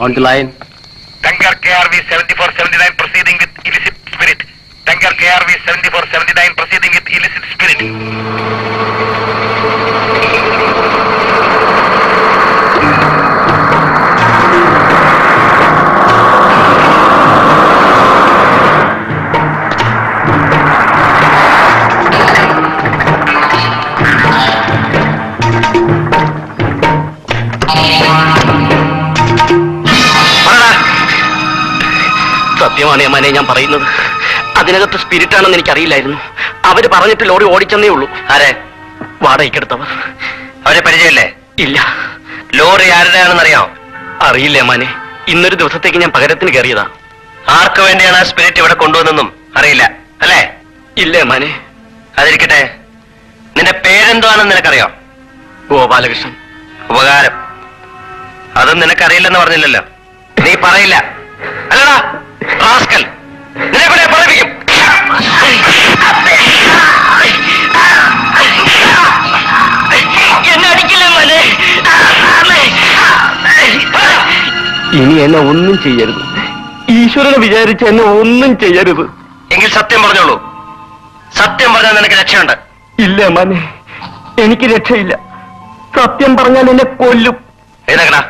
On the line. Tanker KRV 7479 proceeding with illicit spirit. Tanker KRV 7479 proceeding with illicit spirit. സത്യമാണ് യമാനെ ഞാൻ പറയുന്നത്. അതിനകത്ത് spirit ആണെന്ന് എനിക്കറിയില്ലായിരുന്നു. അവര് പറഞ്ഞിട്ട് ലോറി ഓടിച്ചെന്നേ ഉള്ളൂ. ആരെ? വാടകയ്ക്കെടുത്തവർ. അവരെ പരിചയമില്ലേ? ഇല്ല. ലോറി ആരുടെയാണെന്ന് അറിയാമോ? അറിയില്ല യമാനെ. ഇന്നൊരു ദിവസത്തേക്ക് ഞാൻ പകരത്തിന് കയറിയതാ. ആർക്ക് വേണ്ടിയാണ് ആ സ്പിരിറ്റ് ഇവിടെ കൊണ്ടുവന്നെന്നും അറിയില്ല അല്ലേ? ഇല്ല യമാനെ. അതിരിക്കട്ടെ, നിന്റെ പേരെന്താണെന്ന് നിനക്കറിയോ? ഗോപാലകൃഷ്ണൻ. ഉപകാരം. അതും നിനക്കറിയില്ലെന്ന് പറഞ്ഞില്ലല്ലോ. നീ പറയില്ല അല്ലടാ റാസ്കൽ. നിന്നെ കൂടെ പറയിപ്പിക്കും. ഇനി എന്നെ ഒന്നും ചെയ്യരുത്. ഈശ്വരനെ വിചാരിച്ച് എന്നെ ഒന്നും ചെയ്യരുത്. എങ്കിൽ സത്യം പറഞ്ഞോളൂ. സത്യം പറഞ്ഞാൽ നിനക്ക് രക്ഷയുണ്ട്. ഇല്ല യമാനെ, എനിക്ക് രക്ഷയില്ല. സത്യം പറഞ്ഞാൽ എന്നെ കൊല്ലും. എഴുന്നേക്കടാ.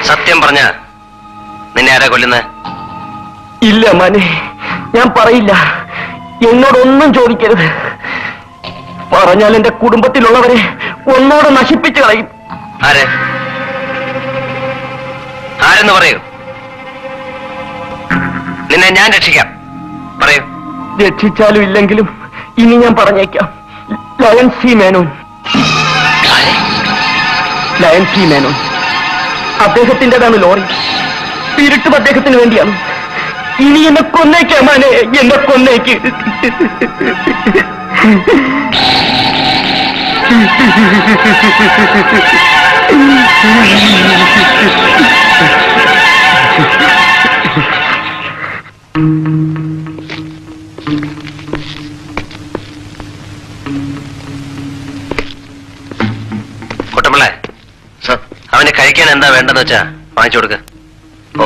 സത്യം പറഞ്ഞ നിന്നെ ആരാ കൊല്ലുന്നത്? ഇല്ല യമാനെ, ഞാൻ പറയില്ല. എന്നോടൊന്നും ചോദിക്കരുത്. പറഞ്ഞാൽ എന്റെ കുടുംബത്തിലുള്ളവരെ ഒന്നോടെ നശിപ്പിച്ചു കളയും. ആര്? ആരെന്ന് പറയൂ. നിന്നെ ഞാൻ രക്ഷിക്കാം. പറയൂ. രക്ഷിച്ചാലും ഇല്ലെങ്കിലും ഇനി ഞാൻ പറഞ്ഞേക്കാം. Lion C Menon. Lion C Menon. അദ്ദേഹത്തിൻ്റെതാണ് ലോറി. സ്പിരിറ്റും അദ്ദേഹത്തിന് വേണ്ടിയാണ്. ഇനി എന്നെ കൊന്നേക്കാം മാനെ, എന്നെ കൊന്നേക്ക്. കുട്ടമ്പിള്ളേ, അവന് കഴിക്കാൻ എന്താ വേണ്ടെന്ന് വെച്ചാ വാങ്ങിച്ചു കൊടുക്ക. ഓ